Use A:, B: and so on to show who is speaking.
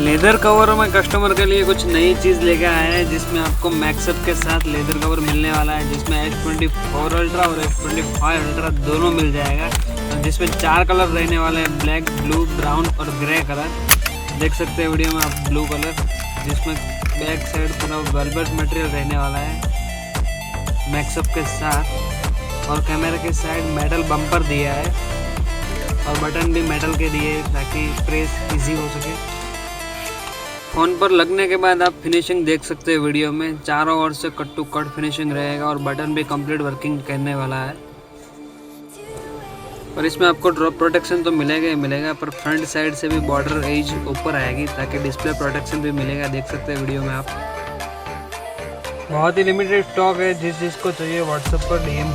A: Leather cover में customer के लिए कुछ नई चीज़ लेके आए हैं, जिसमें आपको मैक्सअप के साथ लेदर कवर मिलने वाला है, जिसमें S24ultra और S25ultra दोनों मिल जाएगा। और जिसमें 4 कलर रहने वाले हैं, ब्लैक, ब्लू, ब्राउन और ग्रे कलर। देख सकते हैं वीडियो में आप ब्लू कलर, जिसमें बैक साइड पूरा वेलवेट मटेरियल रहने वाला है मैक्सअप के साथ। और कैमरे के साइड मेटल बम्पर दिया है और बटन भी मेटल के दिए ताकि प्रेस इजी हो सके। फ़ोन पर लगने के बाद आप फिनिशिंग देख सकते हैं वीडियो में, चारों ओर से कट टू कट फिनिशिंग रहेगा और बटन भी कंप्लीट वर्किंग करने वाला है। और इसमें आपको ड्रॉप प्रोटेक्शन तो मिलेगा ही मिलेगा, पर फ्रंट साइड से भी बॉर्डर एज ऊपर आएगी ताकि डिस्प्ले प्रोटेक्शन भी मिलेगा। देख सकते हैं वीडियो में आप। बहुत ही लिमिटेड स्टॉक है, जिसको चाहिए व्हाट्सएप पर DM।